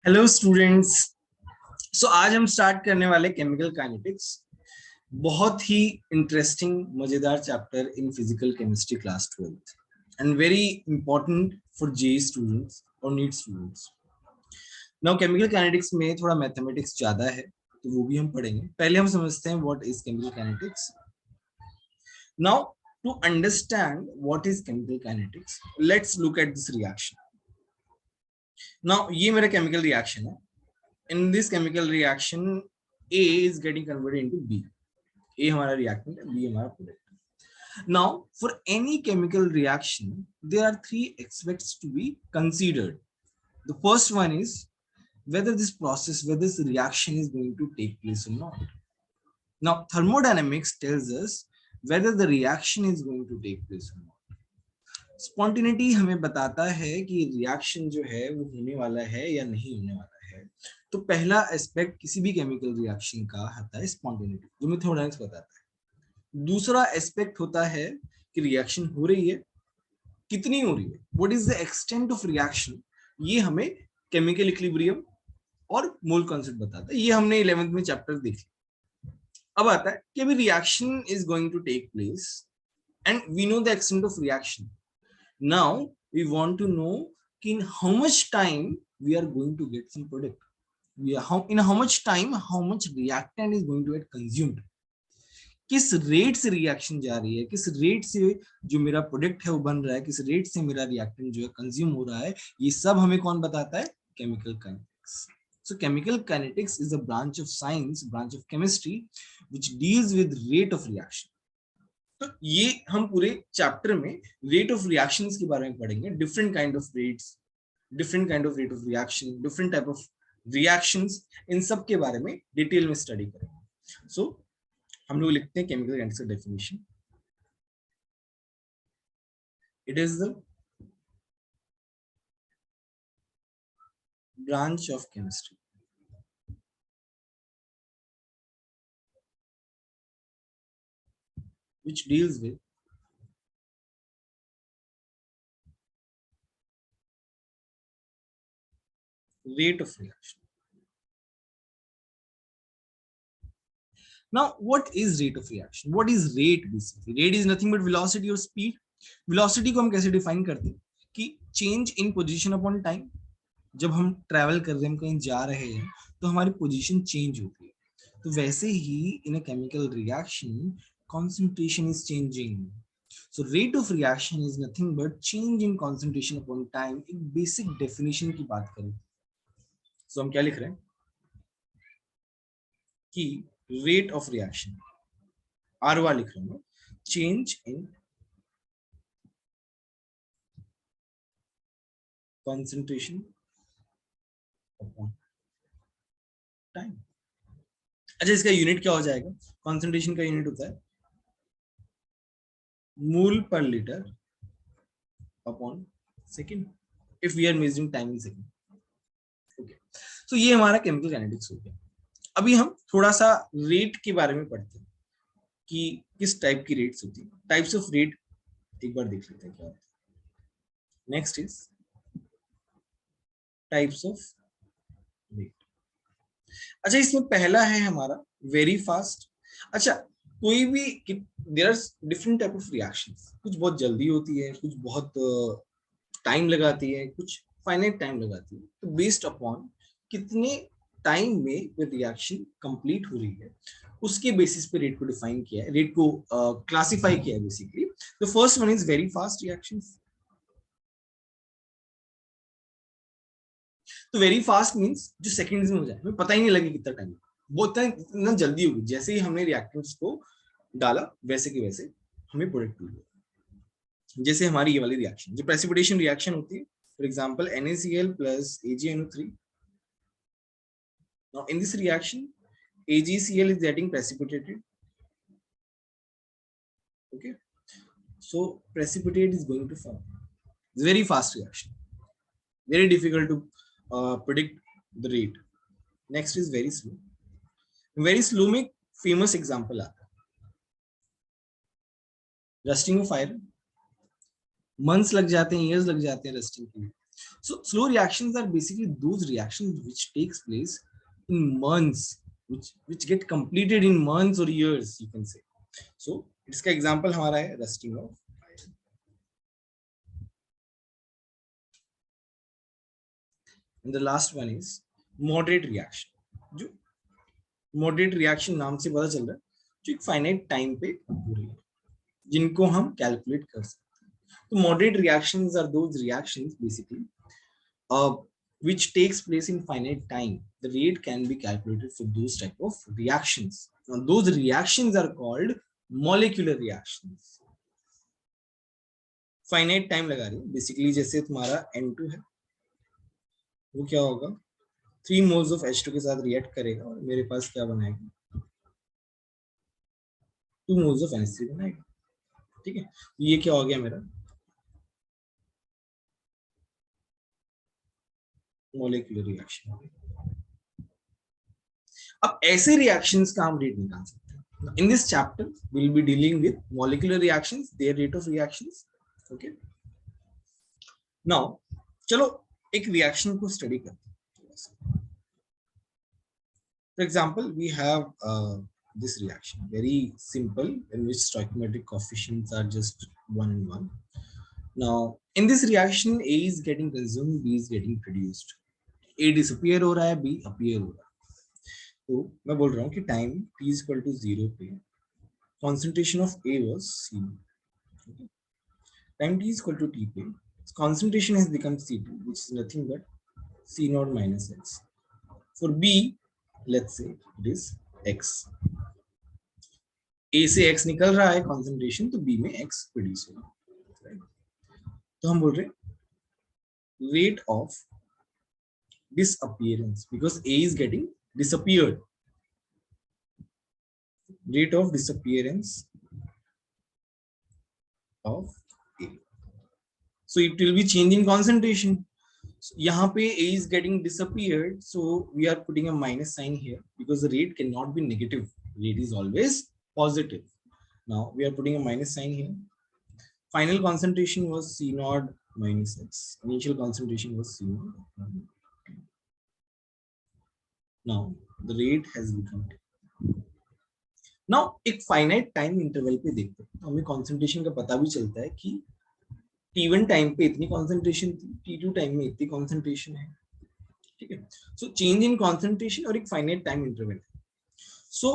Hello students. सो आज हम start करने वाले केमिकल काइनेटिक्स, बहुत ही इंटरेस्टिंग मजेदार chapter in physical chemistry class 12th and very important for JEE students और NEET students. Now chemical kinetics में थोड़ा मैथमेटिक्स ज्यादा है तो वो भी हम पढ़ेंगे। पहले हम समझते हैं what is chemical kinetics. Now to understand what is chemical kinetics, let's look at this reaction. नाउ ये मेरा केमिकल रिएक्शन है। In this chemical reaction, A is getting converted into B. A हमारा reactant है, B हमारा product। Now, for any chemical reaction, there are three aspects to be considered. The first one is whether this process, whether this reaction is going to take place or not. Now, thermodynamics tells us whether the reaction is going to take place or not. Spontaneity हमें बताता है कि reaction जो है वो होने वाला है या नहीं होने वाला है। तो पहला एस्पेक्ट किसी भी केमिकल रिएक्शन का आता है स्पॉन्टिनिटी, जो मैं थर्मोडायनामिक्स बताता है। दूसरा एस्पेक्ट होता है कि रिएक्शन हो रही है, कितनी हो रही है, what is the extent of reaction. ये हमें केमिकल इक्विलिब्रियम और मोल कॉन्सेप्ट बताता है। ये हमने 11th में चैप्टर देख लिया। अब आता है कि अभी reaction is going to take place and we know the extent of reaction. Now we want to know in how much time we are going to get some product. In how much time, how much reactant is going to get consumed. किस rate से reaction जा रही है, किस rate से जो मेरा product है वो बन रहा है, किस रेट से मेरा रिएक्टेंट जो है कंज्यूम हो रहा है, ये सब हमें कौन बताता है? Chemical kinetics. So chemical kinetics is a branch of science, branch of chemistry, which deals with rate of reaction. तो ये हम पूरे चैप्टर में रेट ऑफ रिएक्शंस के बारे में पढ़ेंगे। Different kind of rates, different kind of rate of reaction, different type of reactions, इन सब के बारे में डिटेल में स्टडी करेंगे। सो हम लोग लिखते हैं केमिकल काइनेटिक्स का definition. It is the branch of chemistry which deals with rate of reaction. Now, what is rate of reaction? What is rate basically? Rate is nothing but velocity or speed. Velocity को हम कैसे define करते हैं कि change in position upon time. जब हम travel कर रहे हैं, हम कहीं जा रहे हैं, तो हमारी पोजीशन चेंज होती है। तो वैसे ही in a chemical reaction concentration is changing. So rate of reaction is nothing but change in concentration upon time. एक बेसिक डेफिनेशन की बात करें तो हम क्या लिख रहे हैं कि रेट ऑफ रिएक्शन, आरवा लिख रहे हैं, change in concentration upon time. अच्छा, इसका यूनिट क्या हो जाएगा? कंसंट्रेशन का यूनिट होता है मोल पर litre upon second, if we are measuring time in second. Okay, तो ये हमारा केमिकल काइनेटिक्स हो गया। अभी हम थोड़ा सा रेट के बारे में पढ़ते हैं कि किस टाइप की रेट्स होती है। टाइप्स ऑफ रेट एक बार देख लेते हैं क्या होता है। Next is types of rate. अच्छा, इसमें पहला है हमारा वेरी फास्ट। अच्छा, कोई भी there are different type of reactions. कुछ बहुत जल्दी होती है, कुछ बहुत टाइम लगाती है, कुछ फाइनाइट टाइम लगाती है। तो बेस्ड अपॉन कितने टाइम में वो रिएक्शन कंप्लीट हो रही है, उसके बेसिस पे रेट को डिफाइन किया है, रेट को क्लासिफाई किया है basically. The first one is very fast reactions. तो वेरी फास्ट मींस जो सेकंड्स में हो जाए, हमें पता ही नहीं लगे कितना टाइम, वो इतना जल्दी होगी। जैसे ही हमने रिएक्टेंट्स को डाला वैसे के वैसे हमें प्रोडक्ट मिल। जैसे हमारी ये वाली रिएक्शन जो प्रेसिपिटेशन रिएक्शन होती है, for example NaCl plus AgNO3। now in this reaction AgCl is getting precipitated. Okay, so precipitate is going to form. It's very fast reaction, very difficult to predict the rate. Next is very slow. Very slow में famous example आता है rusting of iron. Months लग जाते हैं, years लग जाते हैं rusting के लिए। So slow reactions are basically those reactions which takes place in months, which get completed in months or years, you can say. So इसका example हमारा है rusting of iron. And the last one is moderate reaction. जो moderate reaction नाम से पता चल रहा है जो एक finite time पे हो रही है, जिनको हम calculate कर सकते हैं. तो moderate reactions are those reactions basically which takes place in finite time. The rate can be calculated for those type of reactions. Now, those reactions are called molecular reactions. Finite time लगा रही है basically, जैसे तुम्हारा N2 है, वो क्या होगा 3 moles of H2 के साथ रिएक्ट करेगा और मेरे पास क्या बनाएगा 2 moles of NH3 बनाएगा. ठीक है, ये क्या हो गया मेरा मोलिकुलर रिएक्शन. अब ऐसे रिएक्शंस का हम रेट निकाल सकते हैं. In this chapter we will be dealing with molecular reactions, their rate of reactions. Okay, now चलो एक रिएक्शन को स्टडी करते हैं. For example, we have this reaction, very simple, in which stoichiometric coefficients are just 1 and 1. Now, in this reaction, A is getting consumed, B is getting produced. A disappear हो रहा है, B appear हो रहा है. तो मैं बोल रहा हूँ कि time t is equal to 0 पे concentration of A was C. Okay. Time t is equal to t पे concentration has become C2, which is nothing but C naught minus X. For B, let's say it is X. A से X निकल रहा है concentration, तो B में X produce होगा. तो हम बोल रहे rate of disappearance, because A is getting disappeared. Rate of disappearance of A. So it will be changing concentration. So यहाँ पे A is getting disappeared, so we are putting a minus sign here because the rate cannot be negative. Rate is always positive. Now we are putting a minus sign here. Final concentration was C naught minus X. Initial concentration was C naught. Now the rate has become. Now एक finite time interval पे देखते हैं, हमें concentration का पता भी चलता है कि T1 टाइम पे इतनी concentration थी, T2 टाइम में इतनी concentration है. ठीक है, so change in concentration और एक finite time interval है. So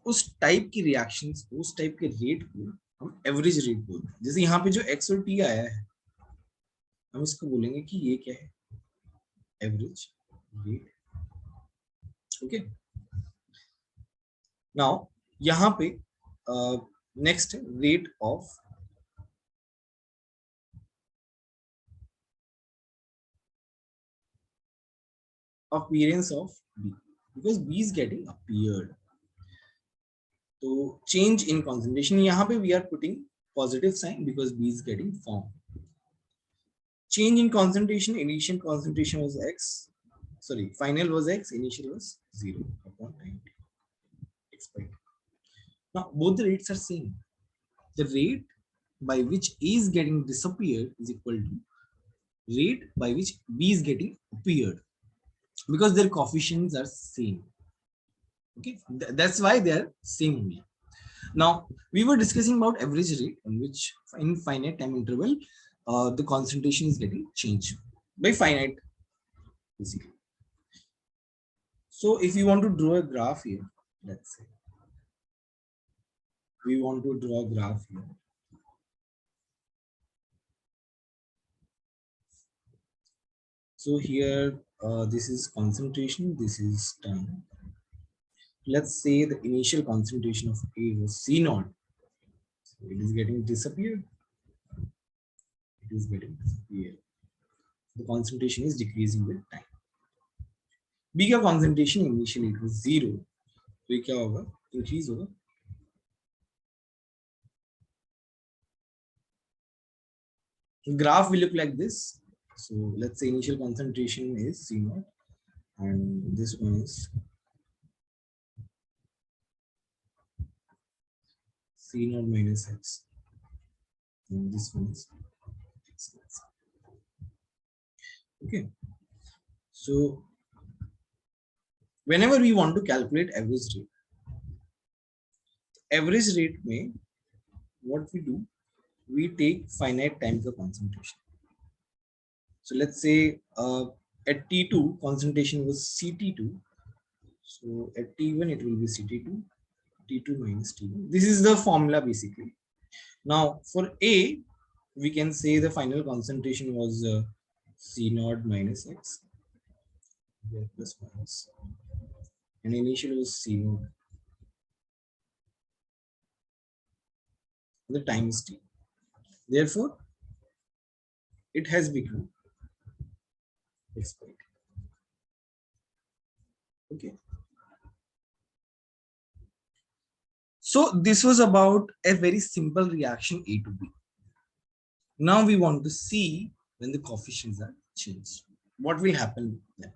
उस टाइप की reactions, उस टाइप के rate को हम एवरेज रेट बोलते हैं. जैसे यहाँ पे जो x और t आया है, हम इसको बोलेंगे कि ये क्या है, एवरेज रेट. ओके, नाउ यहाँ पे next rate of appearance of B, because B is getting appeared. So change in concentration, यहाँ पे we are putting positive sign because B is getting formed. Change in concentration, initial concentration was X, sorry, final was X, initial was 0 upon 90. Expect. Now both the rates are same. The rate by which A is getting disappeared is equal to rate by which B is getting appeared, because their coefficients are same. Okay, that's why they are same only. Now we were discussing about average rate in which in finite time interval the concentration is getting changed by finite basically. So if you want to draw a graph here, let's say we want to draw a graph here. So here this is concentration, this is time. Let's say the initial concentration of A was C naught. So it is getting disappeared. It is getting disappeared. The concentration is decreasing with time. B का concentration initially it was 0. तो ये क्या होगा? Increase होगा. The graph will look like this. So let's say initial concentration is C naught, and this one is C naught minus X, and this one is X. Okay, so whenever we want to calculate average rate में what we do, we take finite times of concentration. So let's say at T2 concentration was CT2. So at T1 it will be CT2, T2 minus T1. This is the formula basically. Now for A, we can say the final concentration was C naught minus X, plus minus, and initial was C naught. The time is T. Therefore, it has become X by T. Okay. So this was about a very simple reaction A to B. Now we want to see when the coefficients are changed. What will happen then?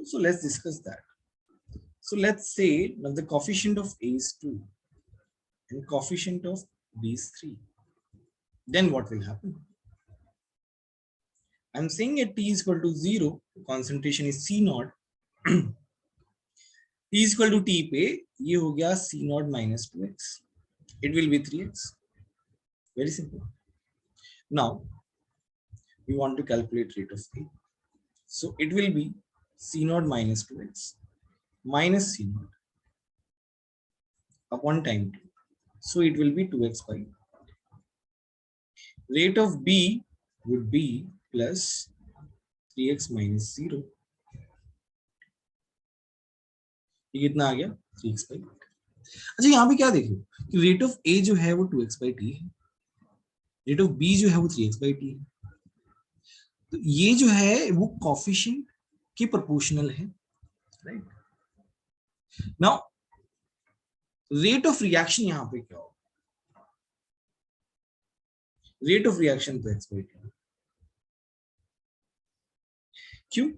So let's discuss that. So let's say now the coefficient of A is 2 and coefficient of B is 3. Then what will happen? I'm saying at T is equal to 0, concentration is C naught. T is equal to T पे ये हो गया C naught minus 2x. It will be 3x. Very simple. Now we want to calculate rate of A. So it will be C naught minus 2x minus C naught upon time 2. So it will be 2x by. Rate of B would be plus 3x minus 0. ये कितना आ गया 3x by. अच्छा यहाँ पे क्या देखो कि rate of A जो है वो 2x by t है, रेट ऑफ B जो है वो 3x by t है. तो ये जो है वो कोफिशिएंट की प्रोपोर्शनल है, right. Now rate of reaction यहाँ पे क्या होगा? रेट ऑफ रिएक्शन तो x by t. क्यों?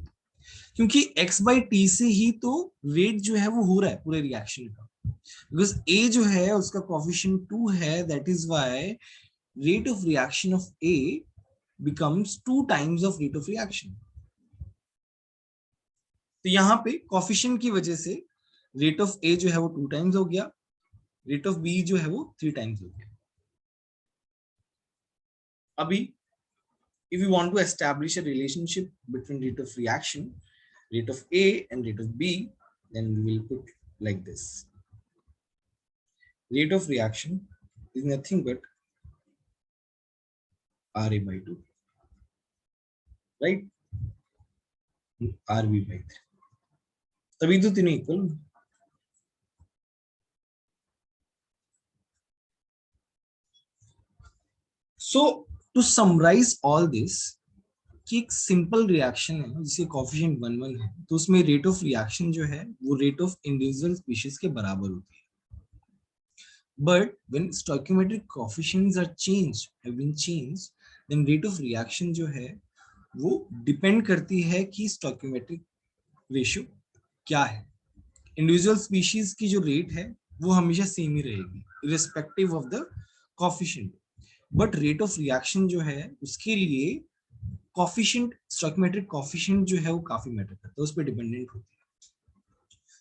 क्योंकि x by t से ही तो रेट जो है वो हो रहा है पूरे रिएक्शन का. बिकॉज A जो है उसका कोफिशिएंट 2 है, that is why rate of reaction of A becomes 2 times of rate of reaction. तो यहाँ पे कोफिशिएंट की वजह से रेट ऑफ A जो है वो 2 टाइम्स हो गया, रेट ऑफ B जो है वो 3 टाइम्स हो गया. अभी if you want to establish a relationship between rate of reaction, rate of A and rate of B, then we will put like this. Rate of reaction is nothing but RA by 2, right? RB by 3. तभी तो तीनों equal. So to summarize all this, कि एक simple reaction है जिसके coefficient 1 है, तो उसमें रेट ऑफ रिएक्शन जो है वो रेट ऑफ इंडिविजुअल स्पीशीज के बराबर होती है. But when stoichiometric coefficients are changed, have been changed, then rate of reaction जो है वो डिपेंड करती है कि स्टोइकियोमेट्रिक रेशियो क्या है. इंडिविजुअल स्पीशीज की जो रेट है वो हमेशा सेम ही रहेगी irrespective of the coefficient. But rate of reaction जो है उसके लिए कोफिशिएंट, स्टोइकियोमेट्रिक कोफिशिएंट जो है वो काफी मैटर करता है, उस पर डिपेंडेंट होती है.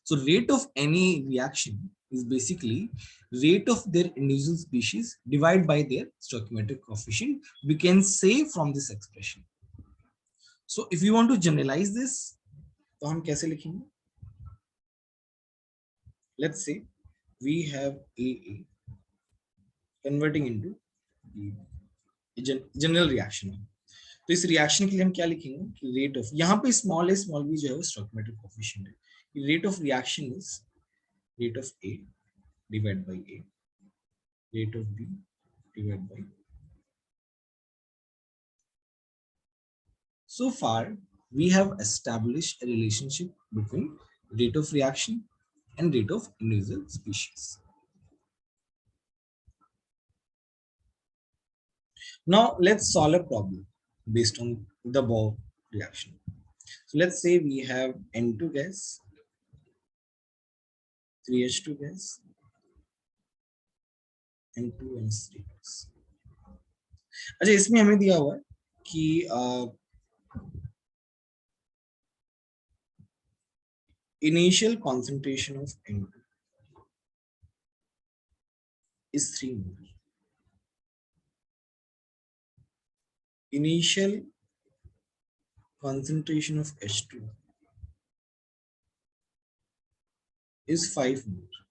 So rate of any reaction is basically rate of their individual species divided by their stoichiometric coefficient. We can say from this expression. So if you want to generalize this, तो हम कैसे लिखेंगे? Let's say we have AA converting into general reaction. तो इस reaction के लिए हम क्या लिखेंगे कि रेट ऑफ, यहाँ पे स्मॉल ए स्मॉल बी जो है वो स्टोइकियोमेट्रिक कोफिशिएंट है. Rate of reaction is rate of A divided by A, rate of B divided by. So far we have established a relationship between rate of reaction and rate of individual species. Now let's solve a problem based on the above reaction. So let's say we have N2 gas, 3H2 gas, N2NH3 gas. अच्छा, इसमें हमें दिया हुआ है कि initial concentration of N2 is 3 molar. Initial concentration of H2 is 5 molar.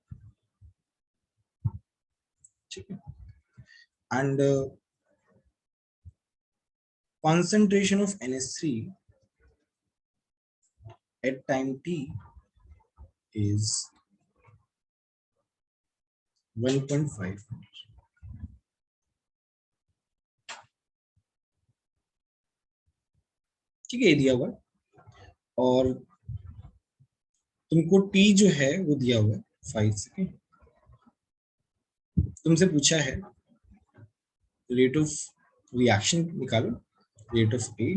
And concentration of NH3 at time t is 1.5. ठीक है, ये दिया हुआ और तुमको T जो है वो दिया हुआ है 5 सेकेंड. तुमसे पूछा है रेट ऑफ रिएक्शन निकालो, rate of A,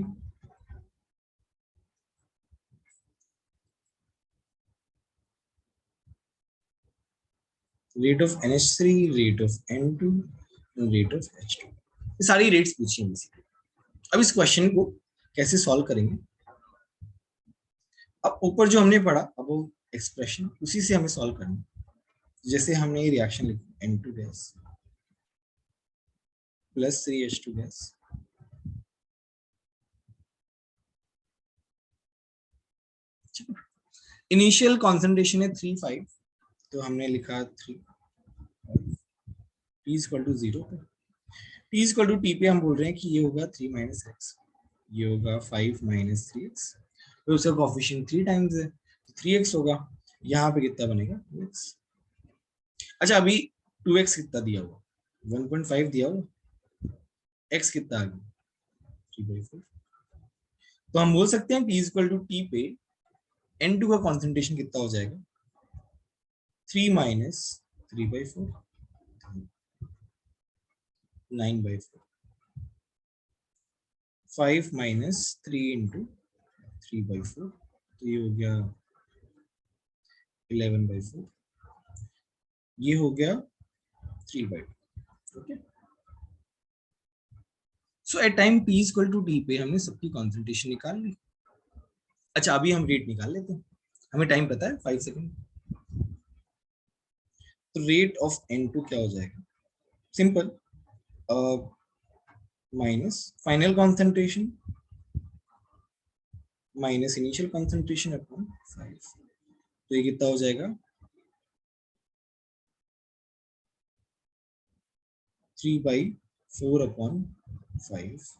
rate of NH3, rate of N2 and rate of H2. ये सारी रेट्स पूछी हैं बेसिकली. अब इस क्वेश्चन को कैसे सॉल्व करेंगे? अब ऊपर जो हमने पढ़ा अब वो एक्सप्रेशन उसी से हमें सॉल्व करना है. जैसे हमने ये रिएक्शन लिखी N2 gas plus 3H2 gas initial concentration है 3.5 तो हमने लिखा 3 T इक्वल टू 0 पे. T इक्वल टू T पे हम बोल रहे हैं कि ये होगा 3 माइनस एक्स, ये होगा 5 माइनस 3x, तो उसका कोफिशिएंट 3 टाइम्स है तो 3x होगा. यहाँ पे कितना बनेगा 2x. अच्छा अभी 2x कितना दिया हुआ 1.5 दिया हुआ, x कितना आ गया 3/4. तो हम बोल सकते हैं T इक्वल टू T पे N2 का कॉन्सेंट्रेशन कितना हो जाएगा 3 माइनस 3/4 9/4 5 माइनस 3 इंटू 3/4 तो ये हो गया 11/4, ये हो गया 3/2. Okay, so at time T equal to T पे हमने सबकी कॉन्सेंट्रेशन निकाल ली. अच्छा अभी हम रेट निकाल लेते हैं, हमें टाइम पता है 5 सेकेंड. तो रेट ऑफ N2 क्या हो जाएगा, simple minus final concentration minus initial concentration upon 5. तो ये कितना हो जाएगा 3/4 अपॉन 5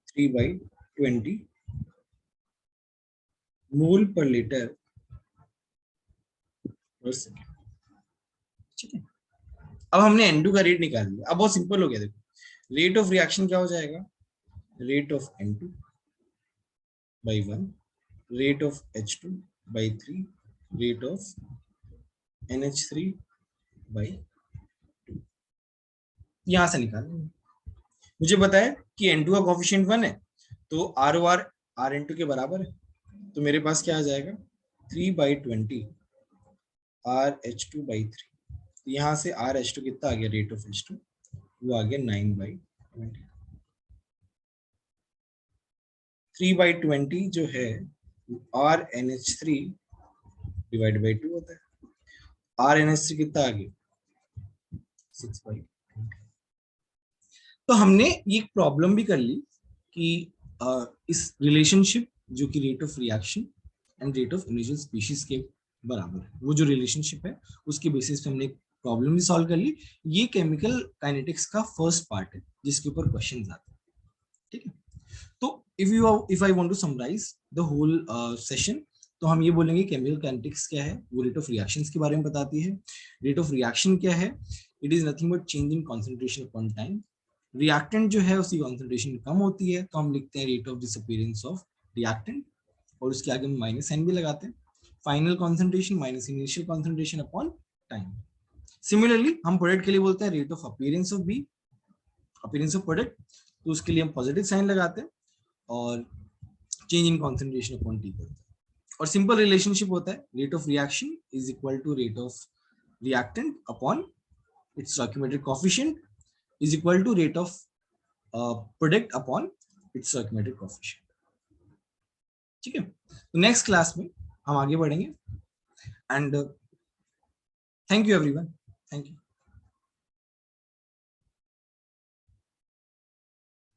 3/20 मोल पर लीटर पर सेकेंड. ठीक है, अब हमने N2 का रेट निकाल लिया. अब बहुत सिंपल हो गया. देखो रेट ऑफ रिएक्शन क्या हो जाएगा, rate of N2 by 1, rate of H2 by 3, rate of NH3 by 2. यहां से निकाल लेंगे. मुझे पता है कि N2 का कोफिशिएंट 1 है तो ROR RN2 के बराबर है, तो मेरे पास क्या आ जाएगा 3/20 RH2 by 3. यहां से RH2 कितना आ गया, रेट ऑफ H2 वो आ गया 9/20. 3/20 जो है RNH3 डिवाइड बाई 2 होता है. RNH3 कितना आ गया 6/20. तो हमने ये प्रॉब्लम भी कर ली कि इस रिलेशनशिप जो कि rate of reaction and rate of initial species के बराबर है, वो जो रिलेशनशिप है उसके बेसिस पे हमने प्रॉब्लम भी सॉल्व कर ली. ये केमिकल काइनेटिक्स का फर्स्ट पार्ट है जिसके ऊपर क्वेश्चंस आते हैं. ठीक है, तो if I want to summarise the whole session तो हम ये बोलेंगे केमिकल काइनेटिक्स क्या है, वो रेट ऑफ रिएक्शंस के बारे में बताती है. रेट ऑफ रिएक्शन क्या है, it is nothing but change in concentration upon time. Reactant जो है उसकी कंसंट्रेशन कम होती है तो हम लिखते हैं rate of disappearance of reactant और उसके आगे हम माइनस साइन भी लगाते हैं. Final concentration minus initial concentration upon time. Similarly हम प्रोडक्ट के लिए बोलते हैं rate of appearance of B, appearance of product, तो उसके लिए हम पॉजिटिव साइन लगाते हैं और change in concentration upon T करते हैं. और सिंपल रिलेशनशिप होता है rate of reaction is equal to rate of reactant upon its stoichiometric coefficient is equal to rate of product upon its stoichiometric coefficient. ठीक है, तो नेक्स्ट क्लास में हम आगे बढ़ेंगे। And thank you everyone, thank you.